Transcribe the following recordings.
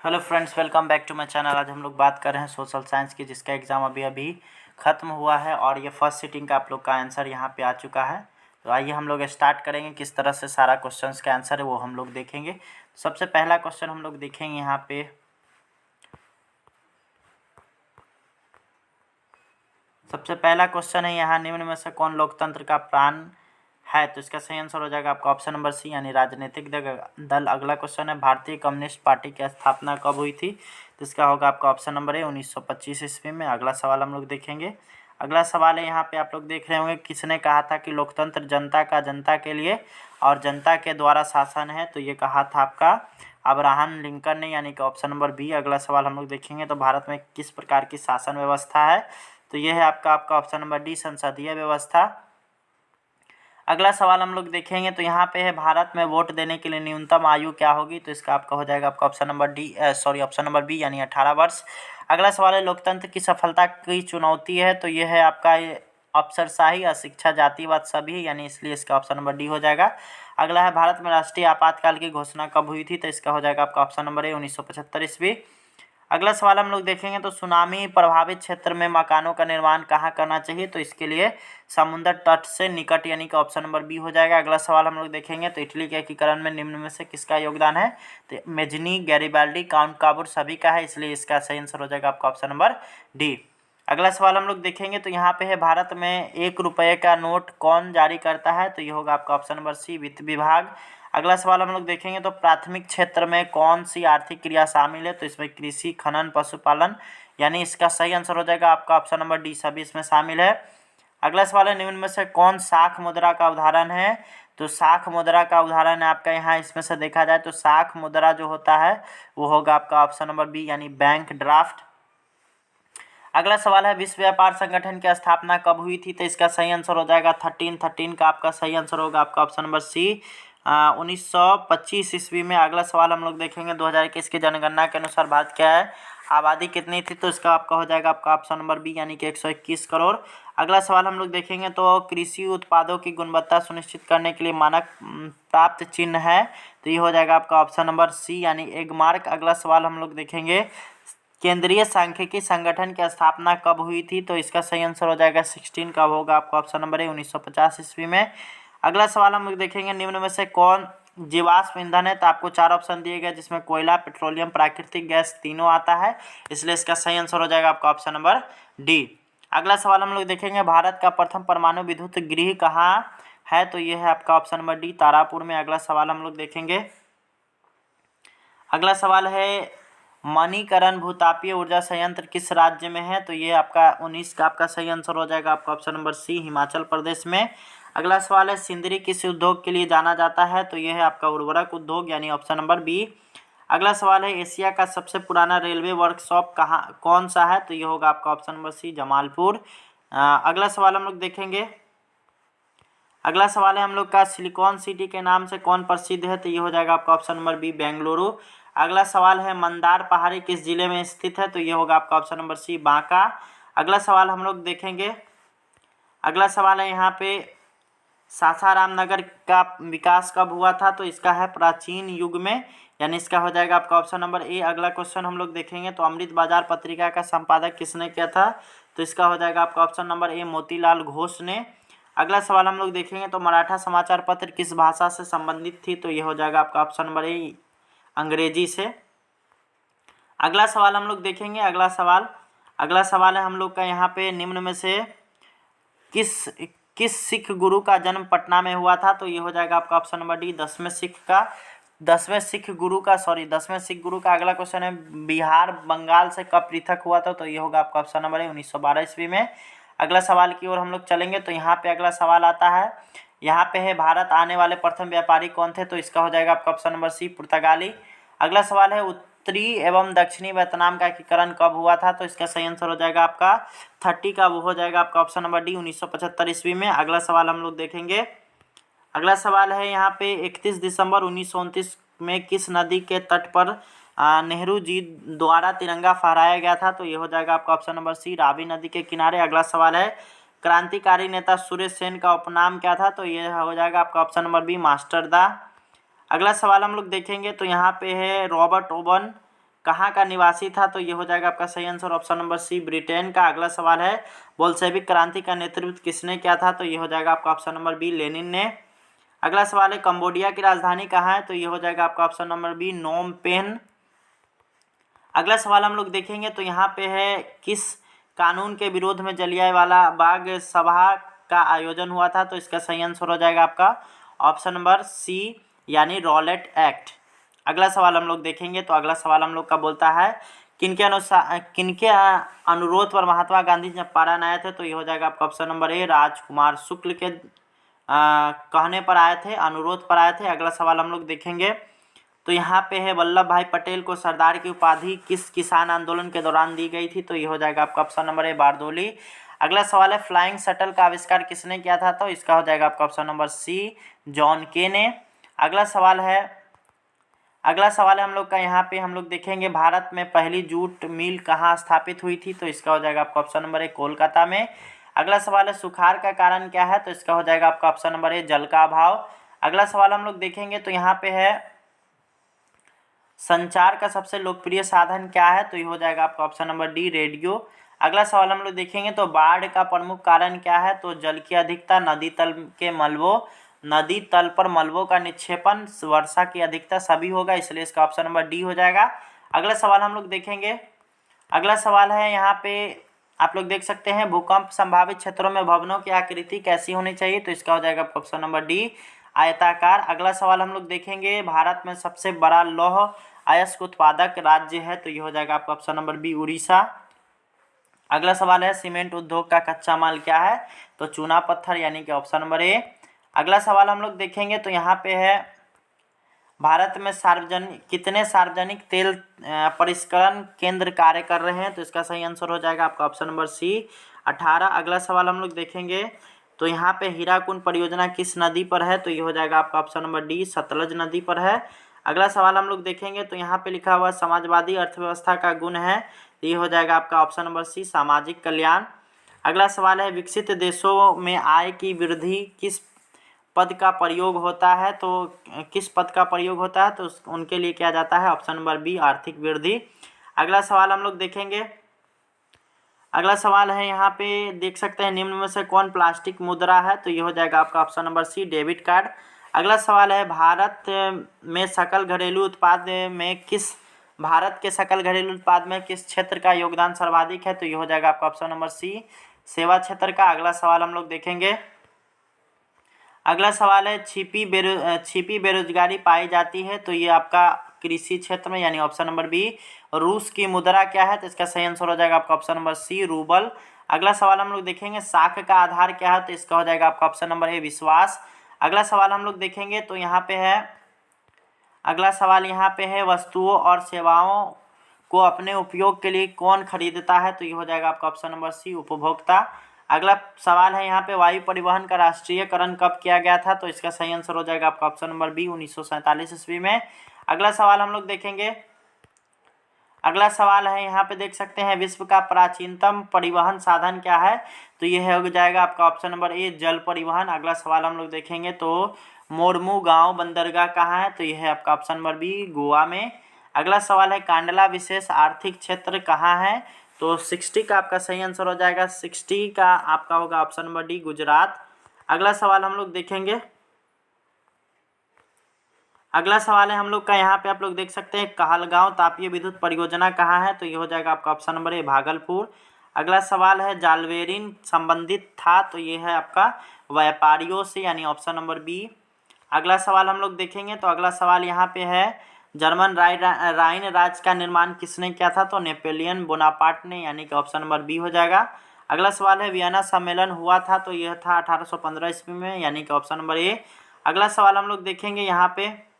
Hello friends, welcome back to my channel. आज हम लोग बात कर रहे हैं सोशल साइंस की, जिसका एग्ज़ाम अभी अभी ख़त्म हुआ है और ये फर्स्ट सिटिंग का आप लोग का आंसर यहाँ पे आ चुका है। तो आइए हम लोग स्टार्ट करेंगे। किस तरह से सारा क्वेश्चंस का आंसर है वो हम लोग देखेंगे। सबसे पहला क्वेश्चन हम लोग देखेंगे यहाँ पे। सबसे पहला क्वेश्चन है यहाँ, निम्न में से कौन लोकतंत्र का प्राण है? तो इसका सही आंसर हो जाएगा आपका ऑप्शन नंबर सी, यानी राजनीतिक दल। अगला क्वेश्चन है, भारतीय कम्युनिस्ट पार्टी की स्थापना कब हुई थी? तो इसका होगा आपका ऑप्शन नंबर ए, 1925 ईस्वी में। अगला सवाल हम लोग देखेंगे। अगला सवाल है यहाँ पे, आप लोग देख रहे होंगे, किसने कहा था कि लोकतंत्र जनता का जनता के लिए और जनता के द्वारा शासन है? तो ये कहा था आपका अब्राहम लिंकन ने, यानी कि ऑप्शन नंबर बी। अगला सवाल हम लोग देखेंगे, तो भारत में किस प्रकार की शासन व्यवस्था है? तो ये है आपका ऑप्शन नंबर डी, संसदीय व्यवस्था। अगला सवाल हम लोग देखेंगे, तो यहाँ पे है, भारत में वोट देने के लिए न्यूनतम आयु क्या होगी? तो इसका आपका हो जाएगा आपका option number D, option number B, यानी 18 वर्ष। अगला सवाल है, लोकतंत्र की सफलता की चुनौती है? तो ये है आपका अफसरशाही, अशिक्षा, जातिवाद सभी, यानी इसलिए इसका ऑप्शन नंबर डी हो जाएगा। अगला है, भारत में राष्ट्रीय आपातकाल की घोषणा कब हुई थी? तो इसका हो जाएगा आपका ऑप्शन नंबर ए, 1975 ईस्वी। अगला सवाल हम लोग देखेंगे, तो सुनामी प्रभावित क्षेत्र में मकानों का निर्माण कहाँ करना चाहिए? तो इसके लिए समुद्र तट से निकट, यानी कि ऑप्शन नंबर बी हो जाएगा। अगला सवाल हम लोग देखेंगे, तो इटली के एकीकरण में निम्न में से किसका योगदान है? तो मेजनी, गैरिबाल्डी, काउंट काबूर सभी का है, इसलिए इसका सही आंसर हो जाएगा आपका ऑप्शन नंबर डी। अगला सवाल हम लोग देखेंगे, तो यहाँ पे है, भारत में 1 रुपये का नोट कौन जारी करता है? तो ये होगा आपका ऑप्शन नंबर सी, वित्त विभाग। अगला सवाल हम लोग देखेंगे, तो प्राथमिक क्षेत्र में कौन सी आर्थिक क्रिया शामिल है? तो इसमें कृषि, खनन, पशुपालन, यानी इसका सही आंसर हो जाएगा आपका ऑप्शन नंबर डी, सभी इसमें शामिल है। अगला सवाल है, निम्न में से कौन शाख मुद्रा का उदाहरण है? तो शाख मुद्रा का उदाहरण है आपका, यहाँ इसमें से देखा जाए तो शाख मुद्रा जो होता है वो होगा आपका ऑप्शन नंबर बी, यानी बैंक ड्राफ्ट। अगला सवाल है, विश्व व्यापार संगठन की स्थापना कब हुई थी? तो इसका सही आंसर हो जाएगा 1313 का आपका सही आंसर होगा आपका ऑप्शन नंबर सी, 1925 ईस्वी में। अगला सवाल हम लोग देखेंगे, 2021 की जनगणना के अनुसार भारत क्या है, आबादी कितनी थी? तो इसका आपका हो जाएगा आपका ऑप्शन नंबर बी, यानी कि 121 करोड़। अगला सवाल हम लोग देखेंगे, तो कृषि उत्पादों की गुणवत्ता सुनिश्चित करने के लिए मानक प्राप्त चिन्ह है? तो ये हो जाएगा आपका ऑप्शन नंबर सी, यानी एग मार्क। अगला सवाल हम लोग देखेंगे, केंद्रीय सांख्यिकी संगठन की स्थापना कब हुई थी? तो इसका सही आंसर हो जाएगा 16 कब होगा आपका ऑप्शन नंबर ए, 1950 ईस्वी में। अगला सवाल हम लोग देखेंगे, निम्न में से कौन जीवाश्म ईंधन है? तो आपको 4 ऑप्शन दिए गए, जिसमें कोयला, पेट्रोलियम, प्राकृतिक गैस तीनों आता है, इसलिए इसका सही आंसर हो जाएगा आपका ऑप्शन नंबर डी। अगला सवाल हम लोग देखेंगे, भारत का प्रथम परमाणु विद्युत गृह कहाँ है? तो ये है आपका ऑप्शन नंबर डी, तारापुर में। अगला सवाल हम लोग देखेंगे। अगला सवाल है, मणिकरण भूतापीय ऊर्जा संयंत्र किस राज्य में है? तो ये आपका 19 का आपका सही आंसर हो जाएगा आपका ऑप्शन नंबर सी, हिमाचल प्रदेश में। अगला सवाल है, सिंदरी किस उद्योग के लिए जाना जाता है? तो ये है आपका उर्वरक उद्योग, यानी ऑप्शन नंबर बी। अगला सवाल है, एशिया का सबसे पुराना रेलवे वर्कशॉप कहाँ कौन सा है? तो ये होगा आपका ऑप्शन नंबर सी, जमालपुर। अगला सवाल हम लोग देखेंगे। अगला सवाल है हम लोग का, सिलिकॉन सिटी के नाम से कौन प्रसिद्ध है? तो ये हो जाएगा आपका ऑप्शन नंबर बी, बेंगलुरु। अगला सवाल है, मंदार पहाड़ी किस जिले में स्थित है? तो ये होगा आपका ऑप्शन नंबर सी, बांका। अगला सवाल हम लोग देखेंगे। अगला सवाल है यहाँ पे, सासाराम नगर का विकास कब हुआ था? तो इसका है प्राचीन युग में, यानी इसका हो जाएगा आपका ऑप्शन नंबर ए। अगला क्वेश्चन हम लोग देखेंगे, तो अमृत बाजार पत्रिका का संपादक किसने किया था? तो इसका हो जाएगा आपका option number A, Motilal Ghosh ने। अगला सवाल हम लोग देखेंगे, तो मराठा समाचार पत्र किस भाषा से संबंधित थी? तो ये हो जाएगा आपका ऑप्शन नंबर ए, अंग्रेजी से। अगला सवाल हम लोग देखेंगे। अगला सवाल है हम लोग का यहाँ पे, निम्न में से किस किस सिख गुरु का जन्म पटना में हुआ था? तो ये हो जाएगा आपका ऑप्शन नंबर डी, 10वें सिख गुरु का। अगला क्वेश्चन है, बिहार बंगाल से कब पृथक हुआ था? तो ये होगा आपका ऑप्शन नंबर ए, 1912 ईस्वी में। अगला सवाल की ओर हम लोग चलेंगे, तो यहाँ पे अगला सवाल आता है, यहाँ पे है, भारत आने वाले प्रथम व्यापारी कौन थे? तो इसका हो जाएगा आपका ऑप्शन नंबर सी, पुर्तगाली। अगला सवाल है, उत्तरी एवं दक्षिणी वियतनाम का एकीकरण कब हुआ था? तो इसका सही आंसर हो जाएगा आपका 30 का, वो हो जाएगा आपका ऑप्शन नंबर डी, 1975 ईस्वी में। अगला सवाल हम लोग देखेंगे। अगला सवाल है यहाँ पे, 31 दिसंबर 1929 में किस नदी के तट पर नेहरू जी द्वारा तिरंगा फहराया गया था? तो ये हो जाएगा आपका ऑप्शन नंबर सी, रावी नदी के किनारे। अगला सवाल है, क्रांतिकारी नेता सुरेश सेन का उपनाम क्या था? तो ये हो जाएगा आपका ऑप्शन नंबर बी, मास्टर दा। अगला सवाल हम लोग देखेंगे, तो यहाँ पे है, रॉबर्ट ओवन कहाँ का निवासी था, तो ये हो जाएगा आपका सही answer option number C, Britain का। अगला सवाल है बोल्शेविक क्रांति का नेतृत्व किसने किया था, तो ये हो जाएगा आपका ऑप्शन नंबर बी, लेनिन ने। अगला सवाल है कंबोडिया की राजधानी कहाँ है, तो ये हो जाएगा आपका option number B, Phnom Penh. अगला सवाल हम लोग देखेंगे तो यहाँ पे है किस कानून के विरोध में जलियांवाला बाग सभा का आयोजन हुआ था, तो इसका सही आंसर हो जाएगा आपका ऑप्शन नंबर सी, यानी रॉलेट एक्ट। अगला सवाल हम लोग देखेंगे तो अगला सवाल हम लोग का बोलता है किनके अनुरोध पर महात्मा गांधी चंपारण आए थे, तो ये हो जाएगा आपका ऑप्शन नंबर ए, राजकुमार शुक्ल के कहने पर आए थे, अनुरोध पर आए थे। अगला सवाल हम लोग देखेंगे तो यहाँ पे है वल्लभ भाई पटेल को सरदार की उपाधि किस किसान आंदोलन के दौरान दी गई थी, तो ये हो जाएगा आपका ऑप्शन नंबर ए, बारदोली। अगला सवाल है फ्लाइंग शटल का आविष्कार किसने किया था, तो इसका हो जाएगा आपका ऑप्शन नंबर सी, जॉन के ने। अगला सवाल है हम लोग का, यहाँ पे हम लोग देखेंगे भारत में पहली जूट मिल कहाँ स्थापित हुई थी, तो इसका हो जाएगा आपका ऑप्शन नंबर ए, कोलकाता में। अगला सवाल है सुखाड़ का कारण क्या है, तो इसका हो जाएगा आपका ऑप्शन नंबर ए, जल का अभाव। अगला सवाल हम लोग देखेंगे तो यहाँ पे है संचार का सबसे लोकप्रिय साधन क्या है, तो ये हो जाएगा आपका ऑप्शन नंबर डी, रेडियो। अगला सवाल हम लोग देखेंगे तो बाढ़ का प्रमुख कारण क्या है, तो जल की अधिकता, नदी तल पर मलबों का निक्षेपण, वर्षा की अधिकता, सभी होगा, इसलिए इसका ऑप्शन नंबर डी हो जाएगा। अगला सवाल हम लोग देखेंगे, अगला सवाल है यहाँ पे आप लोग देख सकते हैं भूकंप संभावित क्षेत्रों में भवनों की आकृति कैसी होनी चाहिए, तो इसका हो जाएगा ऑप्शन नंबर डी, आयताकार। अगला सवाल हम लोग देखेंगे भारत में सबसे बड़ा लौह अयस्क उत्पादक राज्य है, तो ये हो जाएगा आपका ऑप्शन नंबर बी, उड़ीसा। अगला सवाल है सीमेंट उद्योग का कच्चा माल क्या है, तो चूना पत्थर, यानी कि ऑप्शन नंबर ए। अगला सवाल हम लोग देखेंगे तो यहाँ पे है भारत में कितने सार्वजनिक तेल परिष्करण केंद्र कार्य कर रहे हैं, तो इसका सही आंसर हो जाएगा आपका ऑप्शन नंबर सी, 18। अगला सवाल हम लोग देखेंगे तो यहाँ पे हीराकुंड परियोजना किस नदी पर है, तो ये हो जाएगा आपका ऑप्शन नंबर डी, सतलज नदी पर है। अगला सवाल हम लोग देखेंगे तो यहाँ पे लिखा हुआ समाजवादी अर्थव्यवस्था का गुण है, तो ये हो जाएगा आपका ऑप्शन नंबर सी, सामाजिक कल्याण। अगला सवाल है विकसित देशों में आय की वृद्धि किस पद का प्रयोग होता है, तो किस पद का प्रयोग होता है, तो उनके लिए किया जाता है, ऑप्शन नंबर बी, आर्थिक वृद्धि। अगला सवाल हम लोग देखेंगे, अगला सवाल है यहाँ पे देख सकते हैं निम्न में से कौन प्लास्टिक मुद्रा है, तो ये हो जाएगा आपका option number C, debit card. अगला सवाल है भारत के सकल घरेलू उत्पाद में किस क्षेत्र का योगदान सर्वाधिक है, तो ये हो जाएगा आपका ऑप्शन नंबर सी, सेवा क्षेत्र का। अगला सवाल हम लोग देखेंगे, अगला सवाल है छिपी बेरोजगारी पाई जाती है, तो ये आपका कृषि क्षेत्र में, यानी ऑप्शन नंबर बी। रूस की मुद्रा क्या है, तो इसका सही आंसर हो जाएगा आपका ऑप्शन नंबर सी, रूबल। अगला सवाल हम लोग देखेंगे साख का आधार क्या है, तो इसका हो जाएगा आपका ऑप्शन नंबर ए, विश्वास। अगला सवाल हम लोग देखेंगे तो यहाँ पे है, अगला सवाल यहाँ पे है वस्तुओं और सेवाओं को अपने उपयोग के लिए कौन खरीदता है, तो ये हो जाएगा आपका ऑप्शन नंबर सी, उपभोक्ता। अगला सवाल है यहाँ पे वायु परिवहन का राष्ट्रीयकरण कब किया गया था, तो इसका सही आंसर हो जाएगा आपका ऑप्शन नंबर बी, 1947 ईस्वी में। अगला सवाल हम लोग देखेंगे, अगला सवाल है यहाँ पे देख सकते हैं विश्व का प्राचीनतम परिवहन साधन क्या है, तो ये हो जाएगा आपका ऑप्शन नंबर ए, जल परिवहन। अगला सवाल हम लोग देखेंगे तो मोरमू गांव बंदरगाह कहाँ है, तो यह है आपका ऑप्शन नंबर बी, गोवा में। अगला सवाल है कांडला विशेष आर्थिक क्षेत्र कहाँ है, तो 60 का आपका सही आंसर हो जाएगा, 60 का आपका होगा ऑप्शन नंबर डी, गुजरात। अगला सवाल हम लोग देखेंगे, अगला सवाल है हम लोग का यहाँ पे आप लोग देख सकते हैं कहलगांव तापीय विद्युत परियोजना कहाँ है, तो ये हो जाएगा आपका ऑप्शन नंबर ए, भागलपुर। अगला सवाल है जालवेरिन संबंधित था, तो ये है आपका व्यापारियों से, यानी ऑप्शन नंबर बी। अगला सवाल हम लोग देखेंगे तो अगला सवाल यहाँ पे है जर्मन राइन राज्य का निर्माण किसने किया था, तो नेपोलियन बोनापार्ट ने, यानी कि ऑप्शन नंबर बी हो जाएगा। अगला सवाल है वियना सम्मेलन हुआ था, तो यह था 1815 ईस्वी में, यानी कि ऑप्शन नंबर ए। अगला सवाल हम लोग देखेंगे यहाँ पे,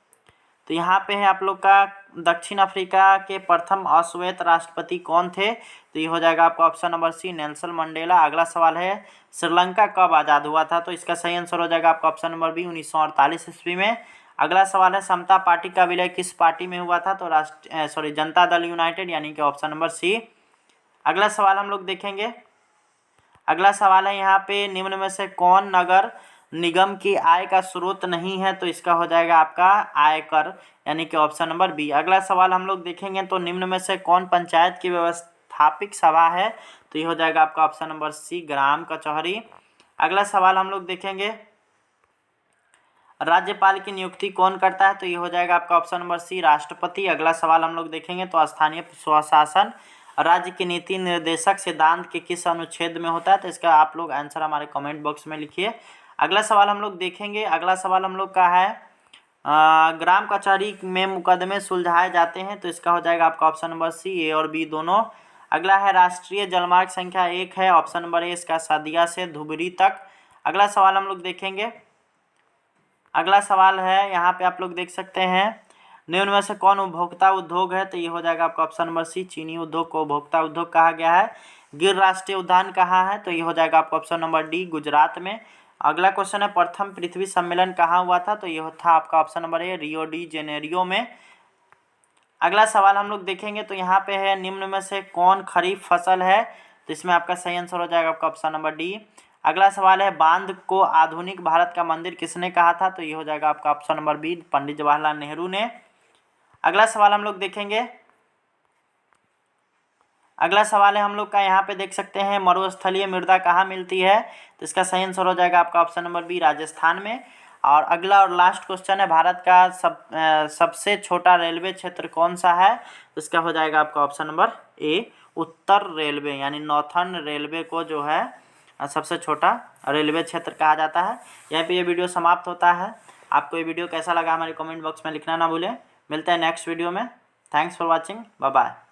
तो यहाँ पे है आप लोग का दक्षिण अफ्रीका के प्रथम अश्वेत राष्ट्रपति कौन थे, तो ये हो जाएगा आपका option number C, Nelson Mandela. अगला सवाल है श्रीलंका कब आज़ाद हुआ था, तो इसका सही आंसर हो जाएगा आपका ऑप्शन नंबर बी, 1948 ईस्वी में। अगला सवाल है समता पार्टी का विलय किस पार्टी में हुआ था, तो जनता दल यूनाइटेड, यानी कि ऑप्शन नंबर सी। अगला सवाल हम लोग देखेंगे, अगला सवाल है यहाँ पे निम्न में से कौन नगर निगम की आय का स्रोत नहीं है, तो इसका हो जाएगा आपका आयकर, यानी कि ऑप्शन नंबर बी। अगला सवाल हम लोग देखेंगे तो निम्न में से कौन पंचायत की व्यवस्थापिक सभा है, तो ये हो जाएगा आपका ऑप्शन नंबर सी, ग्राम कचहरी। अगला सवाल हम लोग देखेंगे राज्यपाल की नियुक्ति कौन करता है, तो ये हो जाएगा आपका ऑप्शन नंबर सी, राष्ट्रपति। अगला सवाल हम लोग देखेंगे तो स्थानीय स्वशासन राज्य की नीति निर्देशक सिद्धांत के किस अनुच्छेद में होता है, तो इसका आप लोग आंसर हमारे कमेंट बॉक्स में लिखिए। अगला सवाल हम लोग देखेंगे, अगला सवाल हम लोग का है ग्राम कचहरी में मुकदमे सुलझाए जाते हैं, तो इसका हो जाएगा आपका ऑप्शन नंबर सी, ए और बी दोनों। अगला है राष्ट्रीय जलमार्ग संख्या 1 है, ऑप्शन नंबर ए इसका सादिया से धुबरी तक। अगला सवाल हम लोग देखेंगे, अगला सवाल है यहाँ पे आप लोग देख सकते हैं निम्न में से कौन उपभोक्ता उद्योग है, तो ये हो जाएगा आपका ऑप्शन नंबर सी, चीनी उद्योग को उपभोक्ता उद्योग कहा गया है। गिर राष्ट्रीय उद्यान कहाँ है, तो ये हो जाएगा आपका ऑप्शन नंबर डी, गुजरात में। अगला क्वेश्चन है प्रथम पृथ्वी सम्मेलन कहाँ हुआ था, तो ये था आपका option number A, Rio de Janeiro में। अगला सवाल हम लोग देखेंगे तो यहाँ पे है निम्न में से कौन खरीफ फसल है, तो इसमें आपका सही आंसर हो जाएगा आपका ऑप्शन नंबर डी। अगला सवाल है बांध को आधुनिक भारत का मंदिर किसने कहा था, तो ये हो जाएगा आपका option number B, Pandit Jawaharlal Nehru ने। अगला सवाल हम लोग देखेंगे, अगला सवाल है हम लोग का यहाँ पे देख सकते हैं मरुस्थलीय मृदा कहाँ मिलती है, तो इसका सही आंसर हो जाएगा आपका ऑप्शन नंबर बी, राजस्थान में। और अगला और लास्ट क्वेश्चन है भारत का सबसे छोटा रेलवे क्षेत्र कौन सा है, तो इसका हो जाएगा आपका option number A, Uttar railway, यानी नॉर्थर्न रेलवे को जो है सबसे छोटा रेलवे क्षेत्र कहा जाता है। यहाँ पे ये वीडियो समाप्त होता है। आपको ये वीडियो कैसा लगा हमारे कमेंट बॉक्स में लिखना ना भूलें। मिलते हैं नेक्स्ट वीडियो में। Thanks for watching, bye bye.